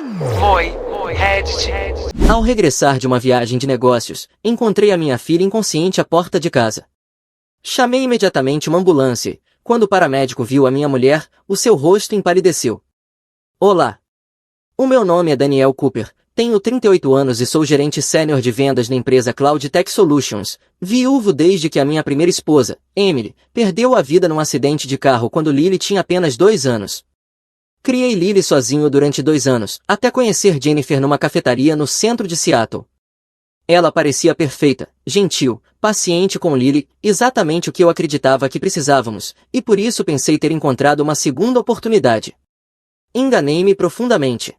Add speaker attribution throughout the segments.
Speaker 1: Reddit.
Speaker 2: Ao regressar de uma viagem de negócios, encontrei a minha filha inconsciente à porta de casa. Chamei imediatamente uma ambulância e, quando o paramédico viu a minha mulher, o seu rosto empalideceu. Olá. O meu nome é Daniel Cooper, tenho 38 anos e sou gerente sênior de vendas na empresa Cloud Tech Solutions, viúvo desde que a minha primeira esposa, Emily, perdeu a vida num acidente de carro quando Lily tinha apenas 2 anos. Criei Lily sozinho durante 2 anos, até conhecer Jennifer numa cafetaria no centro de Seattle. Ela parecia perfeita, gentil, paciente com Lily, exatamente o que eu acreditava que precisávamos, e por isso pensei ter encontrado uma segunda oportunidade. Enganei-me profundamente.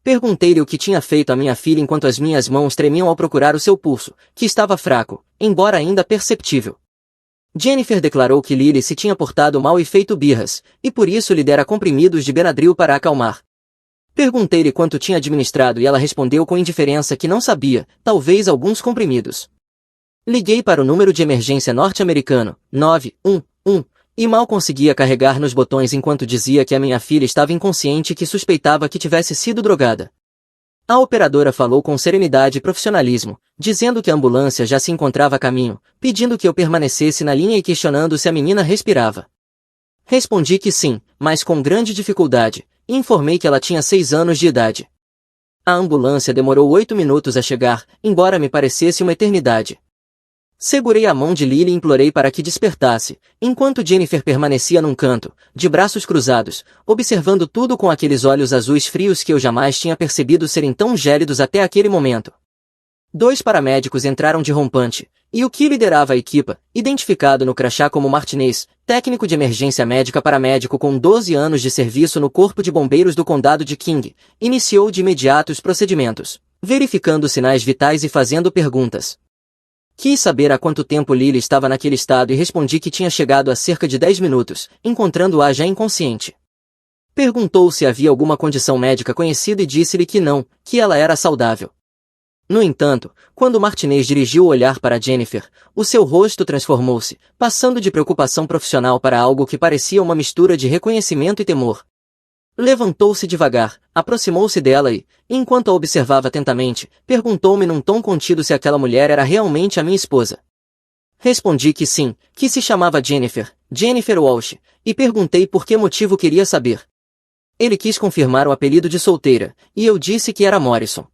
Speaker 2: Perguntei-lhe o que tinha feito a minha filha enquanto as minhas mãos tremiam ao procurar o seu pulso, que estava fraco, embora ainda perceptível. Jennifer declarou que Lily se tinha portado mal e feito birras, e por isso lhe dera comprimidos de Benadryl para acalmar. Perguntei-lhe quanto tinha administrado e ela respondeu com indiferença que não sabia, talvez alguns comprimidos. Liguei para o número de emergência norte-americano, 911, e mal conseguia carregar nos botões enquanto dizia que a minha filha estava inconsciente e que suspeitava que tivesse sido drogada. A operadora falou com serenidade e profissionalismo, dizendo que a ambulância já se encontrava a caminho, pedindo que eu permanecesse na linha e questionando se a menina respirava. Respondi que sim, mas com grande dificuldade, e informei que ela tinha 6 anos de idade. A ambulância demorou 8 minutos a chegar, embora me parecesse uma eternidade. Segurei a mão de Lily e implorei para que despertasse, enquanto Jennifer permanecia num canto, de braços cruzados, observando tudo com aqueles olhos azuis frios que eu jamais tinha percebido serem tão gélidos até aquele momento. 2 paramédicos entraram de rompante, e o que liderava a equipa, identificado no crachá como Martinez, técnico de emergência médica paramédico com 12 anos de serviço no Corpo de Bombeiros do Condado de King, iniciou de imediato os procedimentos, verificando sinais vitais e fazendo perguntas. Quis saber há quanto tempo Lily estava naquele estado e respondi que tinha chegado há cerca de 10 minutos, encontrando-a já inconsciente. Perguntou se havia alguma condição médica conhecida e disse-lhe que não, que ela era saudável. No entanto, quando Martinez dirigiu o olhar para Jennifer, o seu rosto transformou-se, passando de preocupação profissional para algo que parecia uma mistura de reconhecimento e temor. Levantou-se devagar, aproximou-se dela e, enquanto a observava atentamente, perguntou-me num tom contido se aquela mulher era realmente a minha esposa. Respondi que sim, que se chamava Jennifer Walsh, e perguntei por que motivo queria saber. Ele quis confirmar o apelido de solteira, e eu disse que era Morrison.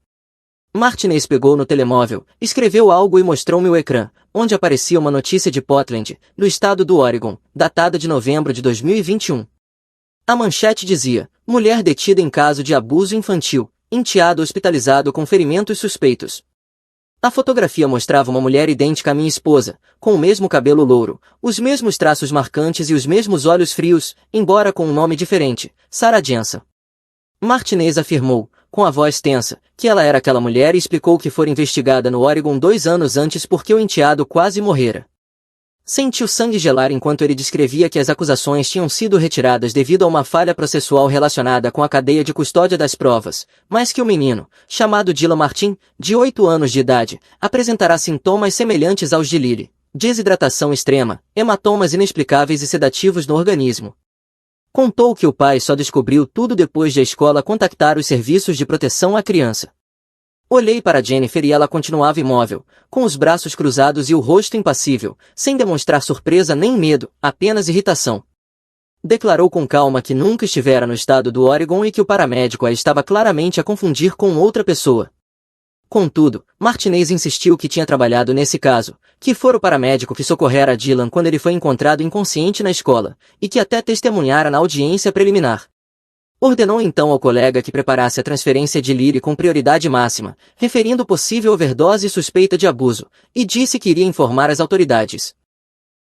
Speaker 2: Martinez pegou no telemóvel, escreveu algo e mostrou-me o ecrã, onde aparecia uma notícia de Portland, no estado do Oregon, datada de novembro de 2021. A manchete dizia: mulher detida em caso de abuso infantil, enteado hospitalizado com ferimentos suspeitos. A fotografia mostrava uma mulher idêntica à minha esposa, com o mesmo cabelo louro, os mesmos traços marcantes e os mesmos olhos frios, embora com um nome diferente, Sarah Jensen. Martinez afirmou, com a voz tensa, que ela era aquela mulher e explicou que fora investigada no Oregon 2 anos antes porque o enteado quase morrera. Senti o sangue gelar enquanto ele descrevia que as acusações tinham sido retiradas devido a uma falha processual relacionada com a cadeia de custódia das provas, mas que o menino, chamado Dylan Martin, de 8 anos de idade, apresentará sintomas semelhantes aos de Lily: desidratação extrema, hematomas inexplicáveis e sedativos no organismo. Contou que o pai só descobriu tudo depois de a escola contactar os serviços de proteção à criança. Olhei para Jennifer e ela continuava imóvel, com os braços cruzados e o rosto impassível, sem demonstrar surpresa nem medo, apenas irritação. Declarou com calma que nunca estivera no estado do Oregon e que o paramédico a estava claramente a confundir com outra pessoa. Contudo, Martinez insistiu que tinha trabalhado nesse caso, que fora o paramédico que socorrera Dylan quando ele foi encontrado inconsciente na escola, e que até testemunhara na audiência preliminar. Ordenou então ao colega que preparasse a transferência de Lily com prioridade máxima, referindo possível overdose e suspeita de abuso, e disse que iria informar as autoridades.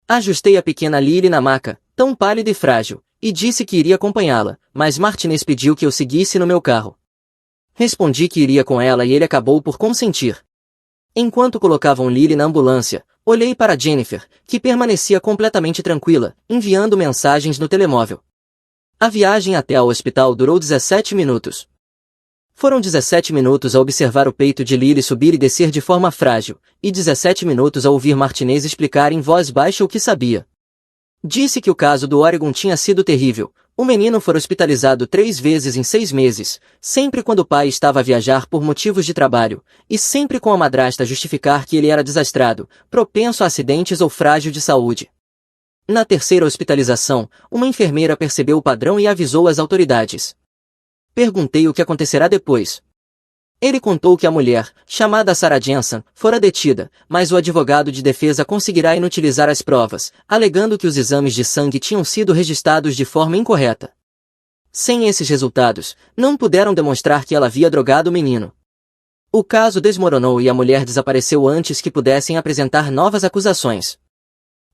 Speaker 2: Ajustei a pequena Lily na maca, tão pálida e frágil, e disse que iria acompanhá-la, mas Martinez pediu que eu seguisse no meu carro. Respondi que iria com ela e ele acabou por consentir. Enquanto colocavam Lily na ambulância, olhei para Jennifer, que permanecia completamente tranquila, enviando mensagens no telemóvel. A viagem até ao hospital durou 17 minutos. Foram 17 minutos a observar o peito de Lily subir e descer de forma frágil, e 17 minutos a ouvir Martinez explicar em voz baixa o que sabia. Disse que o caso do Oregon tinha sido terrível, o menino fora hospitalizado 3 vezes em 6 meses, sempre quando o pai estava a viajar por motivos de trabalho, e sempre com a madrasta justificar que ele era desastrado, propenso a acidentes ou frágil de saúde. Na terceira hospitalização, uma enfermeira percebeu o padrão e avisou as autoridades. Perguntei o que acontecerá depois. Ele contou que a mulher, chamada Sarah Jensen, fora detida, mas o advogado de defesa conseguirá inutilizar as provas, alegando que os exames de sangue tinham sido registrados de forma incorreta. Sem esses resultados, não puderam demonstrar que ela havia drogado o menino. O caso desmoronou e a mulher desapareceu antes que pudessem apresentar novas acusações.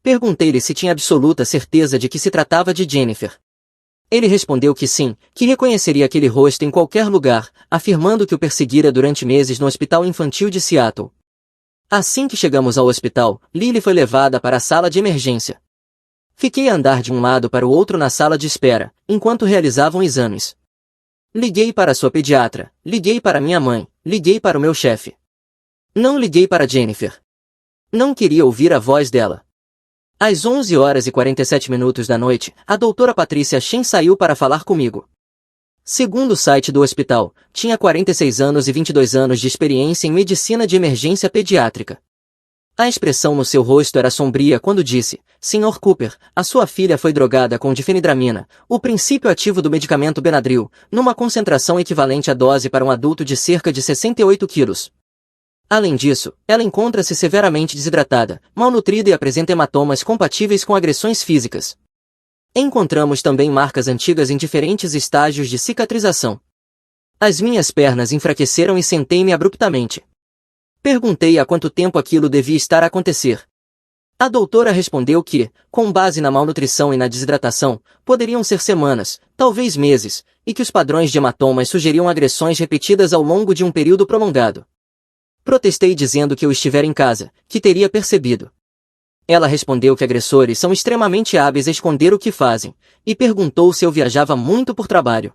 Speaker 2: Perguntei-lhe se tinha absoluta certeza de que se tratava de Jennifer. Ele respondeu que sim, que reconheceria aquele rosto em qualquer lugar, afirmando que o perseguira durante meses no Hospital Infantil de Seattle. Assim que chegamos ao hospital, Lily foi levada para a sala de emergência. Fiquei a andar de um lado para o outro na sala de espera, enquanto realizavam exames. Liguei para sua pediatra, liguei para minha mãe, liguei para o meu chefe. Não liguei para Jennifer. Não queria ouvir a voz dela. Às 11h47 da noite, a doutora Patrícia Shen saiu para falar comigo. Segundo o site do hospital, tinha 46 anos e 22 anos de experiência em medicina de emergência pediátrica. A expressão no seu rosto era sombria quando disse: Sr. Cooper, a sua filha foi drogada com difenidramina, o princípio ativo do medicamento Benadryl, numa concentração equivalente à dose para um adulto de cerca de 68 quilos. Além disso, ela encontra-se severamente desidratada, malnutrida e apresenta hematomas compatíveis com agressões físicas. Encontramos também marcas antigas em diferentes estágios de cicatrização. As minhas pernas enfraqueceram e sentei-me abruptamente. Perguntei há quanto tempo aquilo devia estar a acontecer. A doutora respondeu que, com base na malnutrição e na desidratação, poderiam ser semanas, talvez meses, e que os padrões de hematomas sugeriam agressões repetidas ao longo de um período prolongado. Protestei dizendo que eu estivera em casa, que teria percebido. Ela respondeu que agressores são extremamente hábeis a esconder o que fazem, e perguntou se eu viajava muito por trabalho.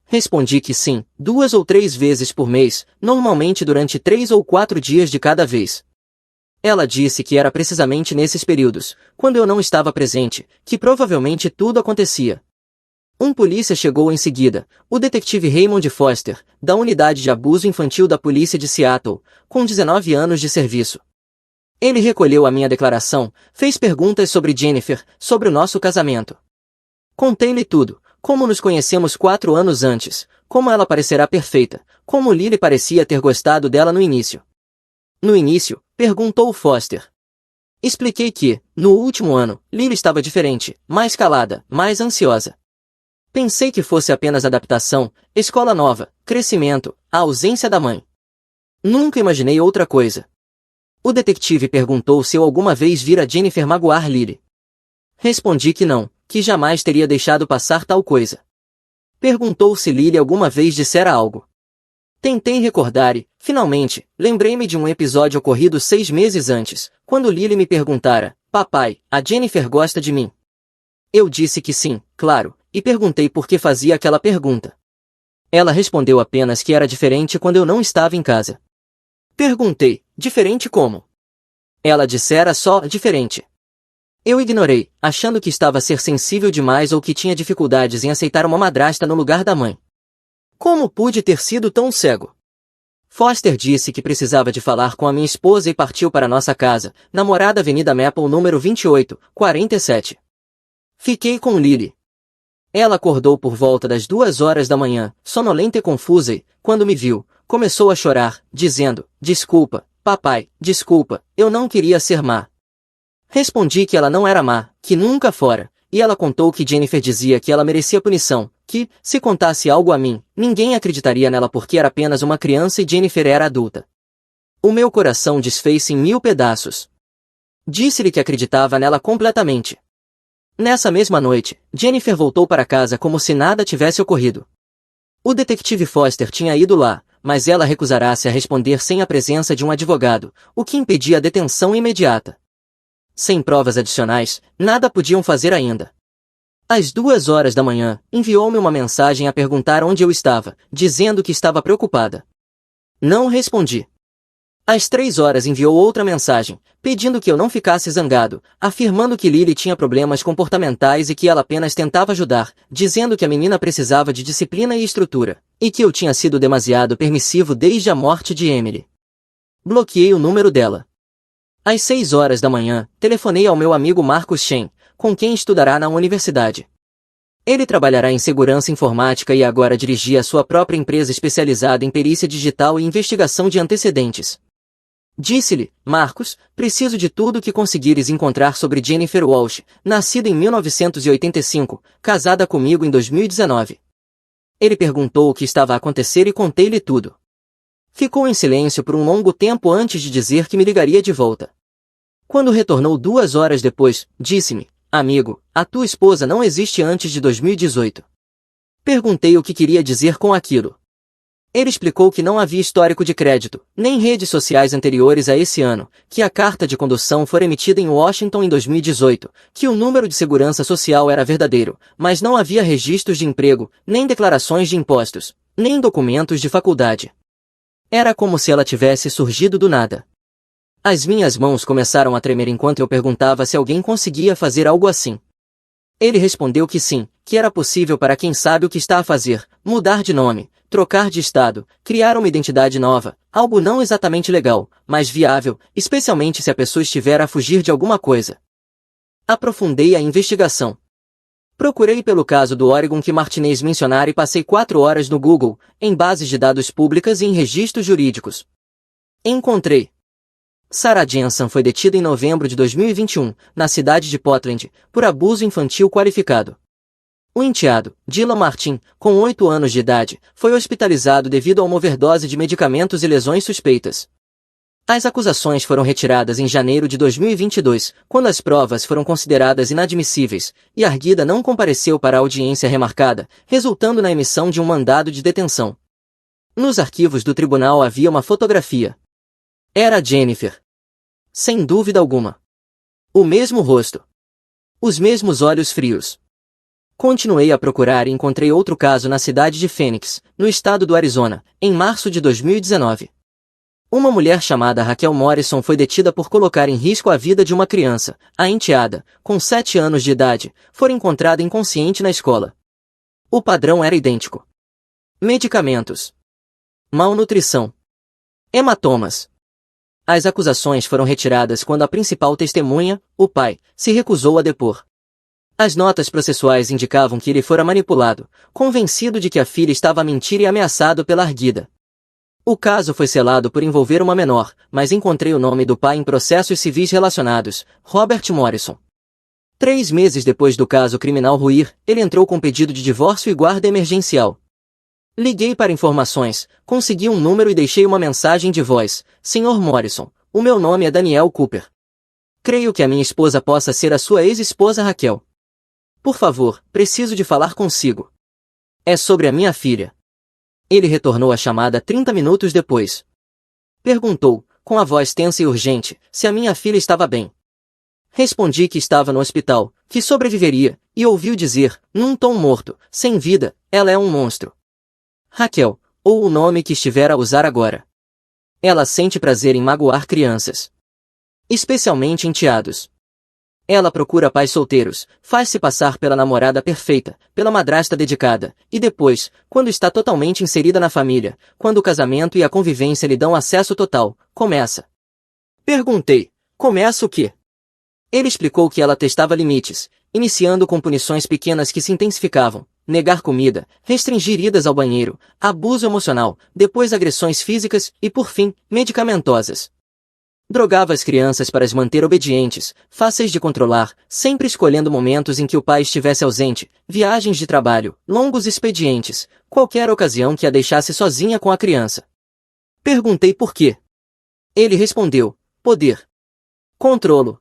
Speaker 2: Respondi que sim, 2 ou 3 vezes por mês, normalmente durante 3 ou 4 dias de cada vez. Ela disse que era precisamente nesses períodos, quando eu não estava presente, que provavelmente tudo acontecia. Um polícia chegou em seguida, o detetive Raymond Foster, da Unidade de Abuso Infantil da Polícia de Seattle, com 19 anos de serviço. Ele recolheu a minha declaração, fez perguntas sobre Jennifer, sobre o nosso casamento. Contei-lhe tudo, como nos conhecemos 4 anos antes, como ela parecerá perfeita, como Lily parecia ter gostado dela no início. No início, perguntou Foster. Expliquei que, no último ano, Lily estava diferente, mais calada, mais ansiosa. Pensei que fosse apenas adaptação, escola nova, crescimento, a ausência da mãe. Nunca imaginei outra coisa. O detetive perguntou se eu alguma vez vira Jennifer magoar Lily. Respondi que não, que jamais teria deixado passar tal coisa. Perguntou se Lily alguma vez dissera algo. Tentei recordar e, finalmente, lembrei-me de um episódio ocorrido 6 meses antes, quando Lily me perguntara: Papai, a Jennifer gosta de mim? Eu disse que sim, claro, e perguntei por que fazia aquela pergunta. Ela respondeu apenas que era diferente quando eu não estava em casa. Perguntei: diferente como? Ela dissera só: diferente. Eu ignorei, achando que estava a ser sensível demais ou que tinha dificuldades em aceitar uma madrasta no lugar da mãe. Como pude ter sido tão cego? Foster disse que precisava de falar com a minha esposa e partiu para nossa casa, na Morada Avenida Maple número 28, 47. Fiquei com Lily. Ela acordou por volta das 2 horas da manhã, sonolenta e confusa e, quando me viu, começou a chorar, dizendo: Desculpa, papai, desculpa, eu não queria ser má. Respondi que ela não era má, que nunca fora, e ela contou que Jennifer dizia que ela merecia punição, que, se contasse algo a mim, ninguém acreditaria nela porque era apenas uma criança e Jennifer era adulta. O meu coração desfez-se em 1000 pedaços. Disse-lhe que acreditava nela completamente. Nessa mesma noite, Jennifer voltou para casa como se nada tivesse ocorrido. O detetive Foster tinha ido lá, mas ela recusara-se a responder sem a presença de um advogado, o que impedia a detenção imediata. Sem provas adicionais, nada podiam fazer ainda. Às 2 horas da manhã, enviou-me uma mensagem a perguntar onde eu estava, dizendo que estava preocupada. Não respondi. Às 3 horas enviou outra mensagem, pedindo que eu não ficasse zangado, afirmando que Lily tinha problemas comportamentais e que ela apenas tentava ajudar, dizendo que a menina precisava de disciplina e estrutura, e que eu tinha sido demasiado permissivo desde a morte de Emily. Bloqueei o número dela. Às 6 horas da manhã, telefonei ao meu amigo Marcos Shen, com quem estudará na universidade. Ele trabalhará em segurança informática e agora dirigia sua própria empresa especializada em perícia digital e investigação de antecedentes. Disse-lhe, Marcos, preciso de tudo que conseguires encontrar sobre Jennifer Walsh, nascida em 1985, casada comigo em 2019. Ele perguntou o que estava a acontecer e contei-lhe tudo. Ficou em silêncio por um longo tempo antes de dizer que me ligaria de volta. Quando retornou 2 horas depois, disse-me, amigo, a tua esposa não existe antes de 2018. Perguntei o que queria dizer com aquilo. Ele explicou que não havia histórico de crédito, nem redes sociais anteriores a esse ano, que a carta de condução foi emitida em Washington em 2018, que o número de segurança social era verdadeiro, mas não havia registros de emprego, nem declarações de impostos, nem documentos de faculdade. Era como se ela tivesse surgido do nada. As minhas mãos começaram a tremer enquanto eu perguntava se alguém conseguia fazer algo assim. Ele respondeu que sim, que era possível para quem sabe o que está a fazer, mudar de nome, trocar de estado, criar uma identidade nova, algo não exatamente legal, mas viável, especialmente se a pessoa estiver a fugir de alguma coisa. Aprofundei a investigação. Procurei pelo caso do Oregon que Martinez mencionara e passei 4 horas no Google, em bases de dados públicas e em registros jurídicos. Encontrei. Sarah Jensen foi detida em novembro de 2021, na cidade de Portland, por abuso infantil qualificado. O enteado, Dylan Martin, com 8 anos de idade, foi hospitalizado devido a uma overdose de medicamentos e lesões suspeitas. As acusações foram retiradas em janeiro de 2022, quando as provas foram consideradas inadmissíveis, e Arguida não compareceu para a audiência remarcada, resultando na emissão de um mandado de detenção. Nos arquivos do tribunal havia uma fotografia. Era Jennifer. Sem dúvida alguma. O mesmo rosto. Os mesmos olhos frios. Continuei a procurar e encontrei outro caso na cidade de Phoenix, no estado do Arizona, em março de 2019. Uma mulher chamada Raquel Morrison foi detida por colocar em risco a vida de uma criança, a enteada, com 7 anos de idade, foi encontrada inconsciente na escola. O padrão era idêntico. Medicamentos. Malnutrição. Hematomas. As acusações foram retiradas quando a principal testemunha, o pai, se recusou a depor. As notas processuais indicavam que ele fora manipulado, convencido de que a filha estava a mentir e ameaçado pela Arguida. O caso foi selado por envolver uma menor, mas encontrei o nome do pai em processos civis relacionados, Robert Morrison. 3 meses depois do caso criminal ruir, ele entrou com pedido de divórcio e guarda emergencial. Liguei para informações, consegui um número e deixei uma mensagem de voz. Sr. Morrison, o meu nome é Daniel Cooper. Creio que a minha esposa possa ser a sua ex-esposa Raquel. Por favor, preciso de falar consigo. É sobre a minha filha. Ele retornou a chamada 30 minutos depois. Perguntou, com a voz tensa e urgente, se a minha filha estava bem. Respondi que estava no hospital, que sobreviveria, e ouviu dizer, num tom morto, sem vida, ela é um monstro. Raquel, ou o nome que estiver a usar agora. Ela sente prazer em magoar crianças. Especialmente enteados. Ela procura pais solteiros, faz-se passar pela namorada perfeita, pela madrasta dedicada, e depois, quando está totalmente inserida na família, quando o casamento e a convivência lhe dão acesso total, começa. Perguntei, começa o quê? Ele explicou que ela testava limites, iniciando com punições pequenas que se intensificavam, negar comida, restringir idas ao banheiro, abuso emocional, depois agressões físicas e, por fim, medicamentosas. Drogava as crianças para as manter obedientes, fáceis de controlar, sempre escolhendo momentos em que o pai estivesse ausente, viagens de trabalho, longos expedientes, qualquer ocasião que a deixasse sozinha com a criança. Perguntei por quê. Ele respondeu, poder. Controlo.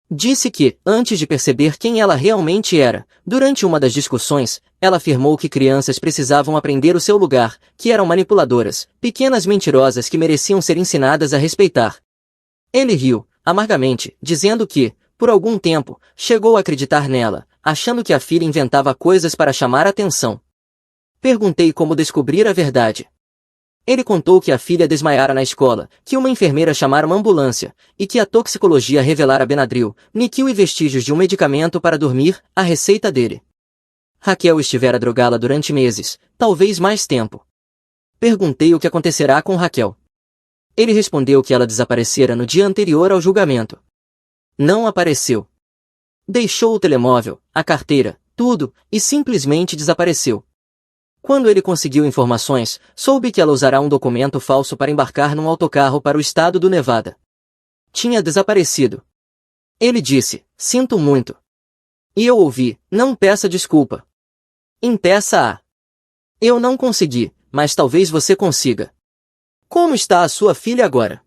Speaker 2: Disse que, antes de perceber quem ela realmente era, durante uma das discussões, ela afirmou que crianças precisavam aprender o seu lugar, que eram manipuladoras, pequenas mentirosas que mereciam ser ensinadas a respeitar. Ele riu, amargamente, dizendo que, por algum tempo, chegou a acreditar nela, achando que a filha inventava coisas para chamar a atenção. Perguntei como descobrir a verdade. Ele contou que a filha desmaiara na escola, que uma enfermeira chamara uma ambulância, e que a toxicologia revelara Benadryl, Niquil e vestígios de um medicamento para dormir, a receita dele. Raquel estivera drogada durante meses, talvez mais tempo. Perguntei o que acontecerá com Raquel. Ele respondeu que ela desaparecera no dia anterior ao julgamento. Não apareceu. Deixou o telemóvel, a carteira, tudo, e simplesmente desapareceu. Quando ele conseguiu informações, soube que ela usará um documento falso para embarcar num autocarro para o estado do Nevada. Tinha desaparecido. Ele disse, sinto muito. E eu ouvi, não peça desculpa. Impeça-a. Eu não consegui, mas talvez você consiga. Como está a sua filha agora?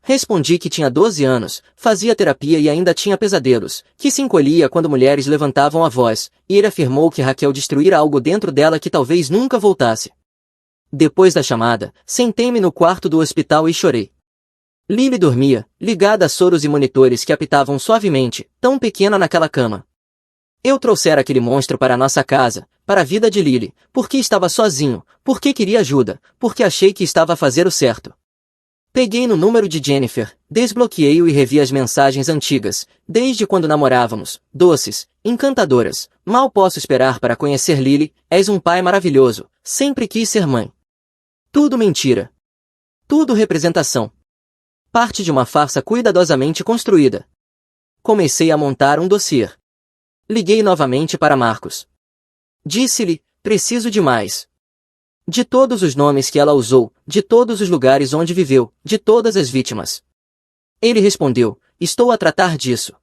Speaker 2: Respondi que tinha 12 anos, fazia terapia e ainda tinha pesadelos, que se encolhia quando mulheres levantavam a voz, e ele afirmou que Raquel destruíra algo dentro dela que talvez nunca voltasse. Depois da chamada, sentei-me no quarto do hospital e chorei. Lily dormia, ligada a soros e monitores que apitavam suavemente, tão pequena naquela cama. Eu trouxera aquele monstro para a nossa casa, para a vida de Lily, porque estava sozinho, porque queria ajuda, porque achei que estava a fazer o certo. Peguei no número de Jennifer, desbloqueei-o e revi as mensagens antigas, desde quando namorávamos, doces, encantadoras, mal posso esperar para conhecer Lily, és um pai maravilhoso, sempre quis ser mãe. Tudo mentira. Tudo representação. Parte de uma farsa cuidadosamente construída. Comecei a montar um dossiê. Liguei novamente para Marcos. Disse-lhe, preciso de mais. De todos os nomes que ela usou, de todos os lugares onde viveu, de todas as vítimas. Ele respondeu, estou a tratar disso.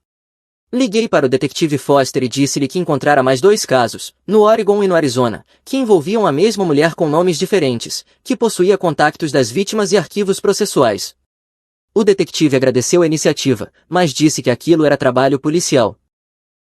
Speaker 2: Liguei para o detetive Foster e disse-lhe que encontrara mais 2 casos, no Oregon e no Arizona, que envolviam a mesma mulher com nomes diferentes, que possuía contactos das vítimas e arquivos processuais. O detetive agradeceu a iniciativa, mas disse que aquilo era trabalho policial.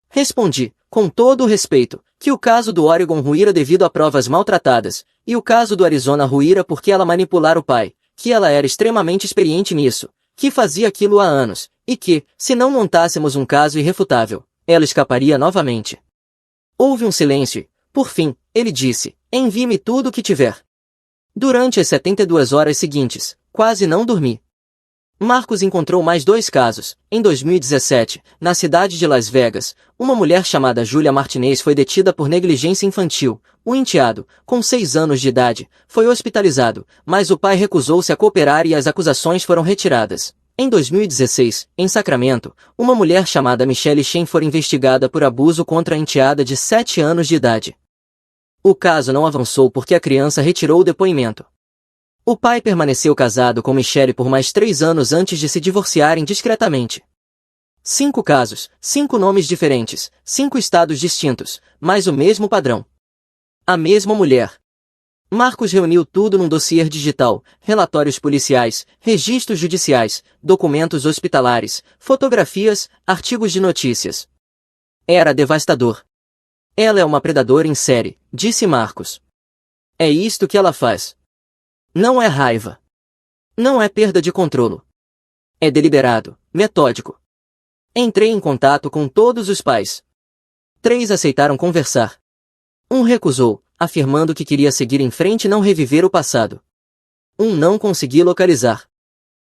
Speaker 2: Respondi, com todo o respeito, que o caso do Oregon ruíra devido a provas maltratadas, e o caso do Arizona ruíra porque ela manipulara o pai, que ela era extremamente experiente nisso, que fazia aquilo há anos, e que, se não montássemos um caso irrefutável, ela escaparia novamente. Houve um silêncio, e, por fim, ele disse, envie-me tudo o que tiver. Durante as 72 horas seguintes, quase não dormi. Marcos encontrou mais 2 casos. Em 2017, na cidade de Las Vegas, uma mulher chamada Julia Martinez foi detida por negligência infantil. O enteado, com 6 anos de idade, foi hospitalizado, mas o pai recusou-se a cooperar e as acusações foram retiradas. Em 2016, em Sacramento, uma mulher chamada Michelle Shen foi investigada por abuso contra a enteada de 7 anos de idade. O caso não avançou porque a criança retirou o depoimento. O pai permaneceu casado com Michelle por mais 3 anos antes de se divorciarem discretamente. 5 casos, 5 nomes diferentes, 5 estados distintos, mas o mesmo padrão. A mesma mulher. Marcos reuniu tudo num dossiê digital, relatórios policiais, registros judiciais, documentos hospitalares, fotografias, artigos de notícias. Era devastador. Ela é uma predadora em série, disse Marcos. É isto que ela faz. Não é raiva. Não é perda de controle. É deliberado, metódico. Entrei em contato com todos os pais. 3 aceitaram conversar. 1 recusou, afirmando que queria seguir em frente e não reviver o passado. 1 não consegui localizar.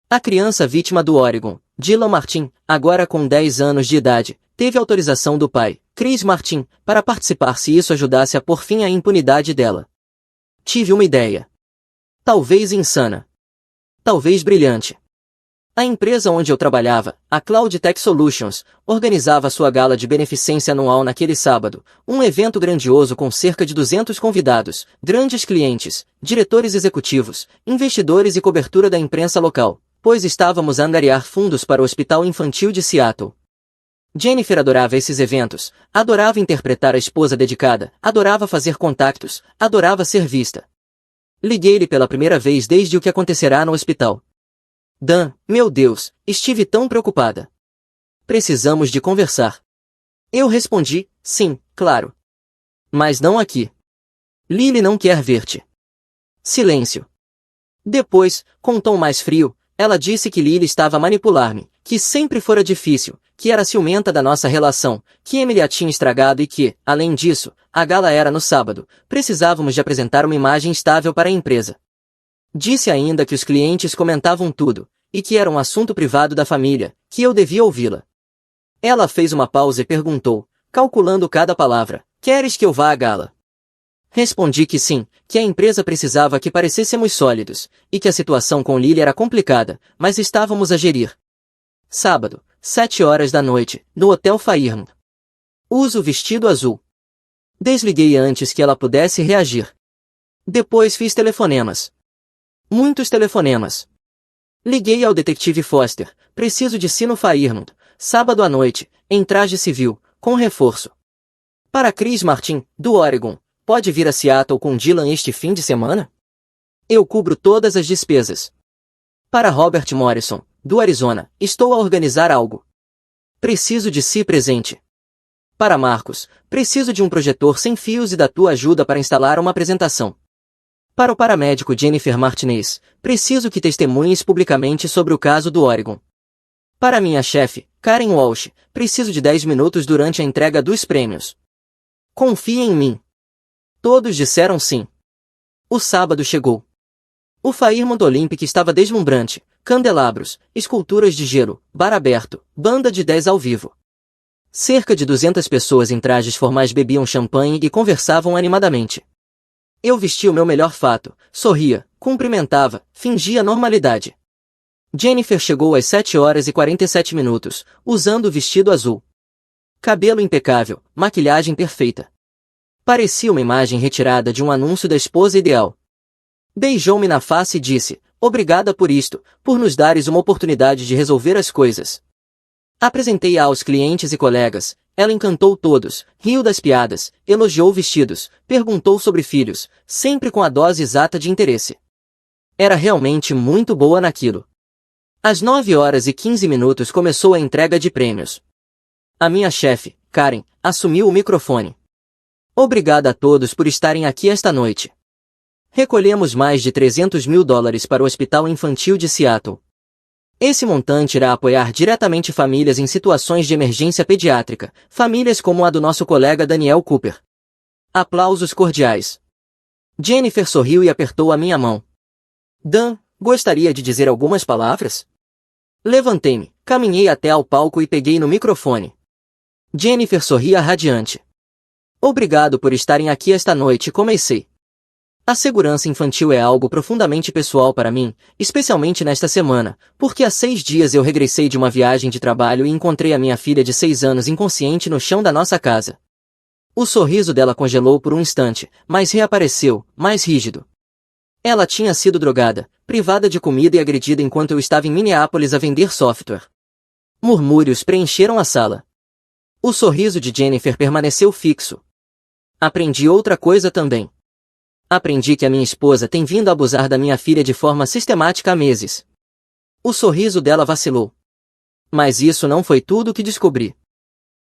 Speaker 2: A criança vítima do Oregon, Dylan Martin, agora com 10 anos de idade, teve autorização do pai, Chris Martin, para participar se isso ajudasse a pôr fim à impunidade dela. Tive uma ideia. Talvez insana. Talvez brilhante. A empresa onde eu trabalhava, a Cloud Tech Solutions, organizava sua gala de beneficência anual naquele sábado, um evento grandioso com cerca de 200 convidados, grandes clientes, diretores executivos, investidores e cobertura da imprensa local, pois estávamos a angariar fundos para o Hospital Infantil de Seattle. Jennifer adorava esses eventos, adorava interpretar a esposa dedicada, adorava fazer contactos, adorava ser vista. Liguei-lhe pela primeira vez desde o que acontecerá no hospital. Dan, meu Deus, estive tão preocupada. Precisamos de conversar. Eu respondi, sim, claro. Mas não aqui. Lily não quer ver-te. Silêncio. Depois, com um tom mais frio, ela disse que Lily estava a manipular-me, que sempre fora difícil, que era ciumenta da nossa relação, que Emily a tinha estragado e que, além disso, a gala era no sábado, precisávamos de apresentar uma imagem estável para a empresa. Disse ainda que os clientes comentavam tudo, e que era um assunto privado da família, que eu devia ouvi-la. Ela fez uma pausa e perguntou, calculando cada palavra, queres que eu vá à gala? Respondi que sim, que a empresa precisava que parecêssemos sólidos, e que a situação com Lily era complicada, mas estávamos a gerir. Sábado, 7 horas da noite, no Hotel Fairmont. Uso vestido azul. Desliguei antes que ela pudesse reagir. Depois fiz telefonemas. Muitos telefonemas. Liguei ao detetive Foster, preciso de si no Fairmont, sábado à noite, em traje civil, com reforço. Para Chris Martin, do Oregon, pode vir a Seattle com Dylan este fim de semana? Eu cubro todas as despesas. Para Robert Morrison, do Arizona, estou a organizar algo. Preciso de si presente. Para Marcos, preciso de um projetor sem fios e da tua ajuda para instalar uma apresentação. Para o paramédico Jennifer Martinez, preciso que testemunhes publicamente sobre o caso do Oregon. Para minha chefe, Karen Walsh, preciso de 10 minutos durante a entrega dos prêmios. Confie em mim. Todos disseram sim. O sábado chegou. O Fairmont Olympic estava deslumbrante, candelabros, esculturas de gelo, bar aberto, banda de 10 ao vivo. Cerca de 200 pessoas em trajes formais bebiam champanhe e conversavam animadamente. Eu vesti o meu melhor fato, sorria, cumprimentava, fingia normalidade. Jennifer chegou às 7 horas e 47 minutos, usando o vestido azul. Cabelo impecável, maquilhagem perfeita. Parecia uma imagem retirada de um anúncio da esposa ideal. Beijou-me na face e disse, obrigada por isto, por nos dares uma oportunidade de resolver as coisas. Apresentei-a aos clientes e colegas, ela encantou todos, riu das piadas, elogiou vestidos, perguntou sobre filhos, sempre com a dose exata de interesse. Era realmente muito boa naquilo. Às 9 horas e 15 minutos começou a entrega de prêmios. A minha chefe, Karen, assumiu o microfone. Obrigada a todos por estarem aqui esta noite. Recolhemos mais de $300 mil para o Hospital Infantil de Seattle. Esse montante irá apoiar diretamente famílias em situações de emergência pediátrica, famílias como a do nosso colega Daniel Cooper. Aplausos cordiais. Jennifer sorriu e apertou a minha mão. Dan, gostaria de dizer algumas palavras? Levantei-me, caminhei até ao palco e peguei no microfone. Jennifer sorria radiante. Obrigado por estarem aqui esta noite, comecei. A segurança infantil é algo profundamente pessoal para mim, especialmente nesta semana, porque há 6 dias eu regressei de uma viagem de trabalho e encontrei a minha filha de 6 anos inconsciente no chão da nossa casa. O sorriso dela congelou por um instante, mas reapareceu, mais rígido. Ela tinha sido drogada, privada de comida e agredida enquanto eu estava em Minneapolis a vender software. Murmúrios preencheram a sala. O sorriso de Jennifer permaneceu fixo. Aprendi outra coisa também. Aprendi que a minha esposa tem vindo a abusar da minha filha de forma sistemática há meses. O sorriso dela vacilou. Mas isso não foi tudo o que descobri.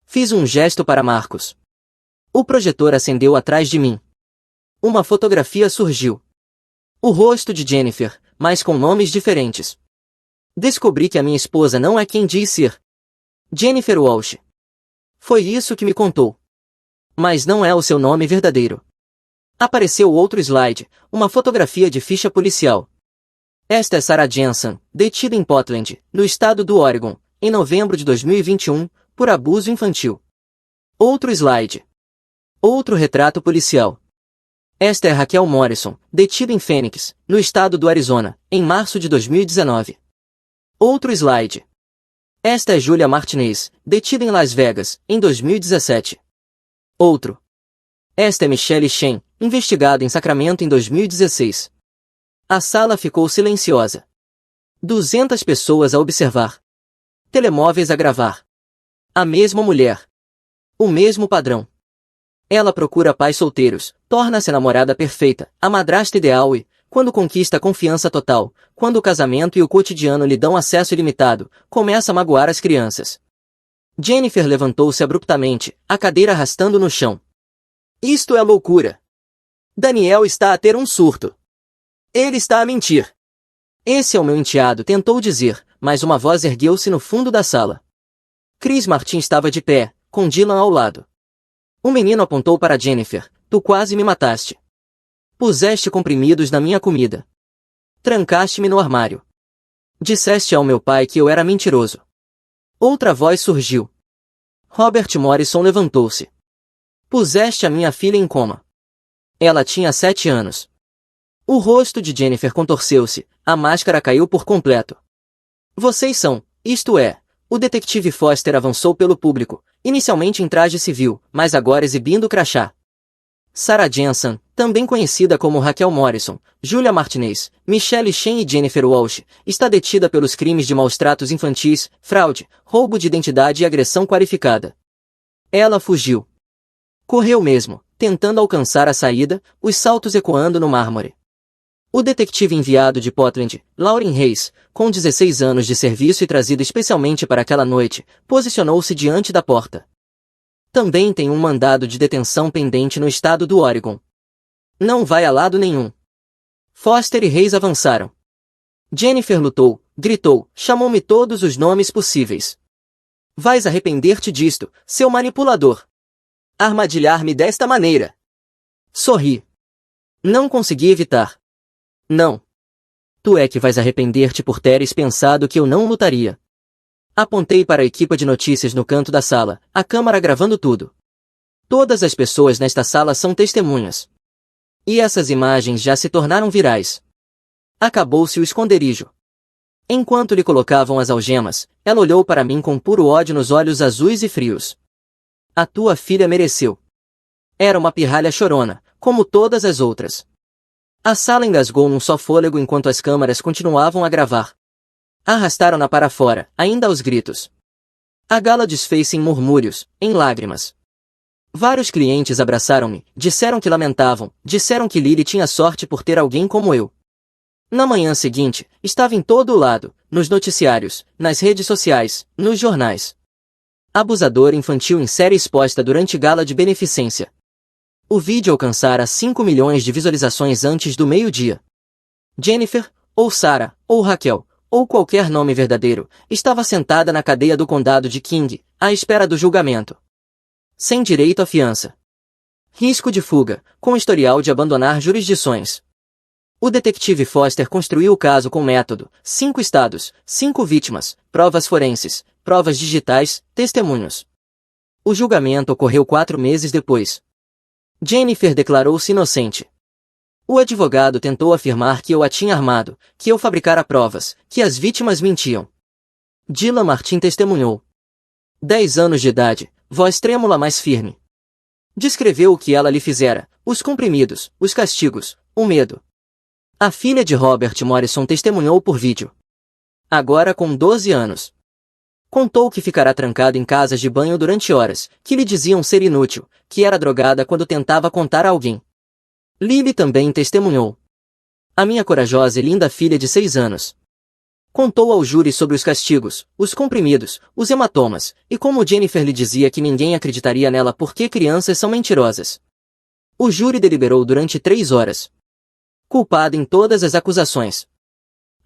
Speaker 2: Fiz um gesto para Marcos. O projetor acendeu atrás de mim. Uma fotografia surgiu. O rosto de Jennifer, mas com nomes diferentes. Descobri que a minha esposa não é quem diz ser. Jennifer Walsh. Foi isso que me contou. Mas não é o seu nome verdadeiro. Apareceu outro slide, uma fotografia de ficha policial. Esta é Sarah Jensen, detida em Portland, no estado do Oregon, em novembro de 2021, por abuso infantil. Outro slide. Outro retrato policial. Esta é Raquel Morrison, detida em Phoenix, no estado do Arizona, em março de 2019. Outro slide. Esta é Julia Martinez, detida em Las Vegas, em 2017. Outro. Esta é Michelle Chen, investigada em Sacramento em 2016. A sala ficou silenciosa. 200 pessoas a observar. Telemóveis a gravar. A mesma mulher. O mesmo padrão. Ela procura pais solteiros, torna-se a namorada perfeita, a madrasta ideal e, quando conquista a confiança total, quando o casamento e o cotidiano lhe dão acesso ilimitado, começa a magoar as crianças. Jennifer levantou-se abruptamente, a cadeira arrastando no chão. Isto é loucura. Daniel está a ter um surto. Ele está a mentir. Esse é o meu enteado, tentou dizer, mas uma voz ergueu-se no fundo da sala. Chris Martin estava de pé, com Dylan ao lado. O menino apontou para Jennifer. Tu quase me mataste. Puseste comprimidos na minha comida. Trancaste-me no armário. Disseste ao meu pai que eu era mentiroso. Outra voz surgiu. Robert Morrison levantou-se. Puseste a minha filha em coma. Ela tinha 7 anos. O rosto de Jennifer contorceu-se, a máscara caiu por completo. Vocês são, isto é, o detetive Foster avançou pelo público, inicialmente em traje civil, mas agora exibindo crachá. Sarah Jensen, também conhecida como Raquel Morrison, Julia Martinez, Michelle Chen e Jennifer Walsh, está detida pelos crimes de maus-tratos infantis, fraude, roubo de identidade e agressão qualificada. Ela fugiu. Correu mesmo, tentando alcançar a saída, os saltos ecoando no mármore. O detetive enviado de Portland, Lauren Hayes, com 16 anos de serviço e trazido especialmente para aquela noite, posicionou-se diante da porta. Também tem um mandado de detenção pendente no estado do Oregon. Não vai a lado nenhum. Foster e Hayes avançaram. Jennifer lutou, gritou, chamou-me todos os nomes possíveis. Vais arrepender-te disto, seu manipulador. Armadilhar-me desta maneira. Sorri. Não consegui evitar. Não. Tu é que vais arrepender-te por teres pensado que eu não lutaria. Apontei para a equipa de notícias no canto da sala, a câmara gravando tudo. Todas as pessoas nesta sala são testemunhas. E essas imagens já se tornaram virais. Acabou-se o esconderijo. Enquanto lhe colocavam as algemas, ela olhou para mim com puro ódio nos olhos azuis e frios. A tua filha mereceu. Era uma pirralha chorona, como todas as outras. A sala engasgou num só fôlego enquanto as câmaras continuavam a gravar. Arrastaram-na para fora, ainda aos gritos. A gala desfez-se em murmúrios, em lágrimas. Vários clientes abraçaram-me, disseram que lamentavam, disseram que Lily tinha sorte por ter alguém como eu. Na manhã seguinte, estava em todo o lado, nos noticiários, nas redes sociais, nos jornais. Abusador infantil em série exposta durante gala de beneficência. O vídeo alcançara 5 milhões de visualizações antes do meio-dia. Jennifer, ou Sarah, ou Raquel, ou qualquer nome verdadeiro, estava sentada na cadeia do condado de King, à espera do julgamento. Sem direito à fiança. Risco de fuga, com historial de abandonar jurisdições. O detetive Foster construiu o caso com método, 5 estados, 5 vítimas, provas forenses, provas digitais, testemunhos. O julgamento ocorreu 4 meses depois. Jennifer declarou-se inocente. O advogado tentou afirmar que eu a tinha armado, que eu fabricara provas, que as vítimas mentiam. Dylan Martin testemunhou. 10 anos de idade, voz trêmula mais firme. Descreveu o que ela lhe fizera, os comprimidos, os castigos, o medo. A filha de Robert Morrison testemunhou por vídeo. Agora com 12 anos. Contou que ficará trancada em casas de banho durante horas, que lhe diziam ser inútil, que era drogada quando tentava contar a alguém. Lily também testemunhou. A minha corajosa e linda filha de 6 anos. Contou ao júri sobre os castigos, os comprimidos, os hematomas, e como Jennifer lhe dizia que ninguém acreditaria nela porque crianças são mentirosas. O júri deliberou durante 3 horas. Culpada em todas as acusações.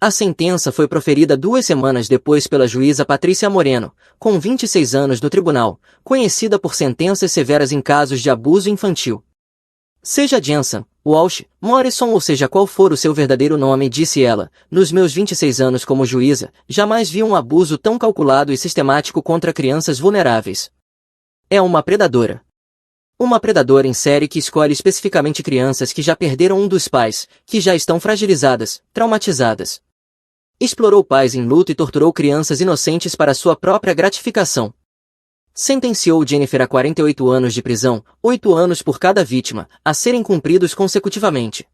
Speaker 2: A sentença foi proferida 2 semanas depois pela juíza Patrícia Moreno, com 26 anos do tribunal, conhecida por sentenças severas em casos de abuso infantil. Seja Jensen, Walsh, Morrison ou seja qual for o seu verdadeiro nome, disse ela, nos meus 26 anos como juíza, jamais vi um abuso tão calculado e sistemático contra crianças vulneráveis. É uma predadora. Uma predadora em série que escolhe especificamente crianças que já perderam um dos pais, que já estão fragilizadas, traumatizadas. Explorou pais em luto e torturou crianças inocentes para sua própria gratificação. Sentenciou Jennifer a 48 anos de prisão, 8 anos por cada vítima, a serem cumpridos consecutivamente.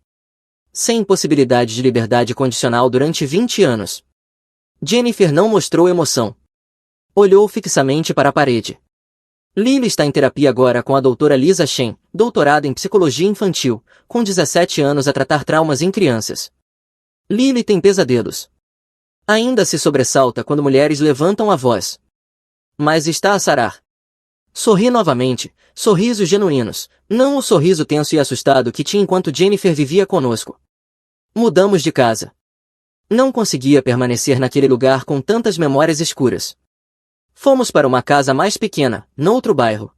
Speaker 2: Sem possibilidade de liberdade condicional durante 20 anos. Jennifer não mostrou emoção. Olhou fixamente para a parede. Lily está em terapia agora com a doutora Lisa Shen, doutorada em psicologia infantil, com 17 anos a tratar traumas em crianças. Lily tem pesadelos. Ainda se sobressalta quando mulheres levantam a voz. Mas está a sarar. Sorri novamente, sorrisos genuínos, não o sorriso tenso e assustado que tinha enquanto Jennifer vivia conosco. Mudamos de casa. Não conseguia permanecer naquele lugar com tantas memórias escuras. Fomos para uma casa mais pequena, noutro bairro.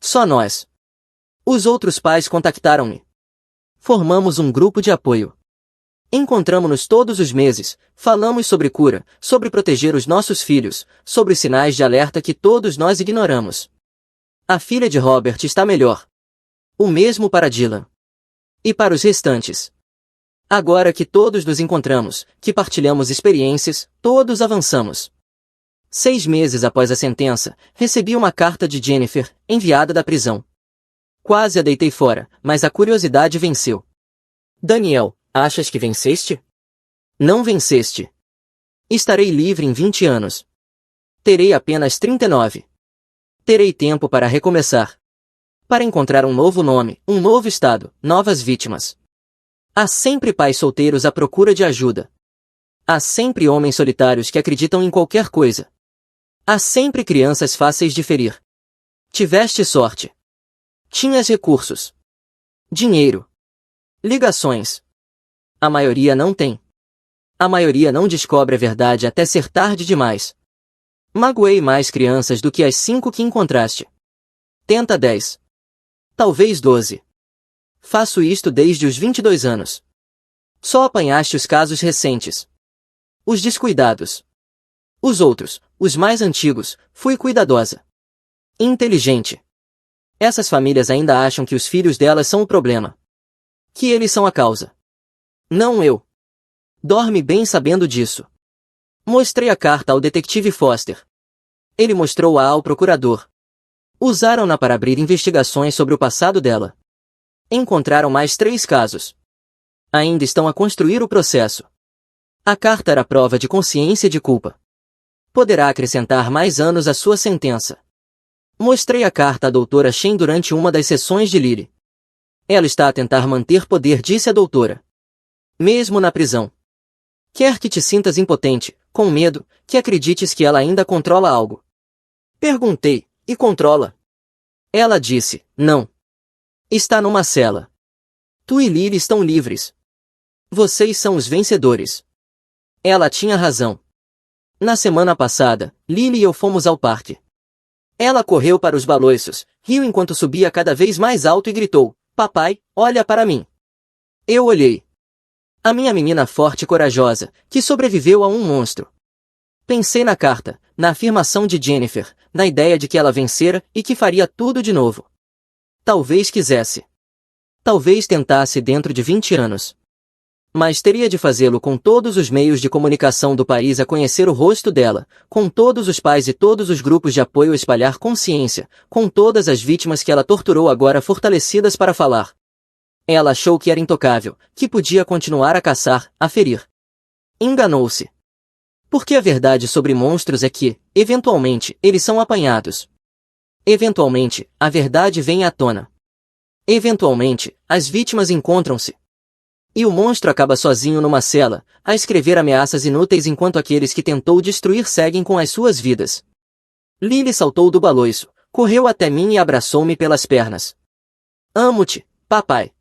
Speaker 2: Só nós. Os outros pais contactaram-me. Formamos um grupo de apoio. Encontramo-nos todos os meses, falamos sobre cura, sobre proteger os nossos filhos, sobre os sinais de alerta que todos nós ignoramos. A filha de Robert está melhor. O mesmo para Dylan. E para os restantes. Agora que todos nos encontramos, que partilhamos experiências, todos avançamos. 6 meses após a sentença, recebi uma carta de Jennifer, enviada da prisão. Quase a deitei fora, mas a curiosidade venceu. Daniel, achas que venceste? Não venceste. Estarei livre em 20 anos. Terei apenas 39. Terei tempo para recomeçar. Para encontrar um novo nome, um novo estado, novas vítimas. Há sempre pais solteiros à procura de ajuda. Há sempre homens solitários que acreditam em qualquer coisa. Há sempre crianças fáceis de ferir. Tiveste sorte. Tinhas recursos. Dinheiro. Ligações. A maioria não tem. A maioria não descobre a verdade até ser tarde demais. Magoei mais crianças do que as 5 que encontraste. Tenta 10. Talvez 12. Faço isto desde os 22 anos. Só apanhaste os casos recentes. Os descuidados. Os outros, os mais antigos, fui cuidadosa. Inteligente. Essas famílias ainda acham que os filhos delas são o problema. Que eles são a causa. Não eu. Dorme bem sabendo disso. Mostrei a carta ao detetive Foster. Ele mostrou-a ao procurador. Usaram-na para abrir investigações sobre o passado dela. Encontraram mais 3 casos. Ainda estão a construir o processo. A carta era prova de consciência e de culpa. Poderá acrescentar mais anos à sua sentença. Mostrei a carta à doutora Shen durante uma das sessões de Lily. Ela está a tentar manter poder, disse a doutora. Mesmo na prisão. Quer que te sintas impotente, com medo, que acredites que ela ainda controla algo. Perguntei, e controla? Ela disse, não. Está numa cela. Tu e Lily estão livres. Vocês são os vencedores. Ela tinha razão. Na semana passada, Lily e eu fomos ao parque. Ela correu para os balanços, riu enquanto subia cada vez mais alto e gritou, papai, olha para mim. Eu olhei. A minha menina forte e corajosa, que sobreviveu a um monstro. Pensei na carta, na afirmação de Jennifer, na ideia de que ela vencera e que faria tudo de novo. Talvez quisesse. Talvez tentasse dentro de 20 anos. Mas teria de fazê-lo com todos os meios de comunicação do país a conhecer o rosto dela, com todos os pais e todos os grupos de apoio a espalhar consciência, com todas as vítimas que ela torturou agora fortalecidas para falar. Ela achou que era intocável, que podia continuar a caçar, a ferir. Enganou-se. Porque a verdade sobre monstros é que, eventualmente, eles são apanhados. Eventualmente, a verdade vem à tona. Eventualmente, as vítimas encontram-se. E o monstro acaba sozinho numa cela, a escrever ameaças inúteis enquanto aqueles que tentou destruir seguem com as suas vidas. Lily saltou do baloiço, correu até mim e abraçou-me pelas pernas. Amo-te, papai.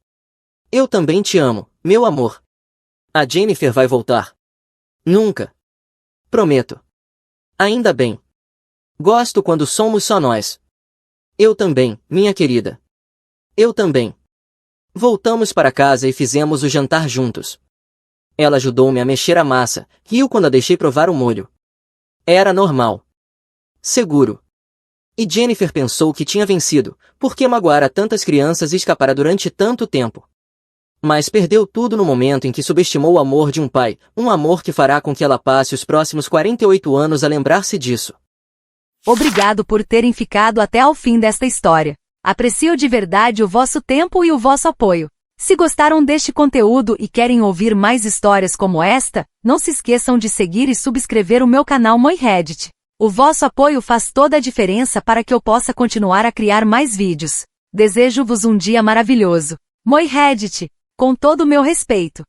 Speaker 2: Eu também te amo, meu amor. A Jennifer vai voltar. Nunca. Prometo. Ainda bem. Gosto quando somos só nós. Eu também, minha querida. Eu também. Voltamos para casa e fizemos o jantar juntos. Ela ajudou-me a mexer a massa, riu quando a deixei provar o molho. Era normal. Seguro. E Jennifer pensou que tinha vencido, porque magoara tantas crianças e escapara durante tanto tempo. Mas perdeu tudo no momento em que subestimou o amor de um pai, um amor que fará com que ela passe os próximos 48 anos a lembrar-se disso.
Speaker 1: Obrigado por terem ficado até ao fim desta história. Aprecio de verdade o vosso tempo e o vosso apoio. Se gostaram deste conteúdo e querem ouvir mais histórias como esta, não se esqueçam de seguir e subscrever o meu canal Mãe Reddit. O vosso apoio faz toda a diferença para que eu possa continuar a criar mais vídeos. Desejo-vos um dia maravilhoso. Mãe Reddit, com todo o meu respeito.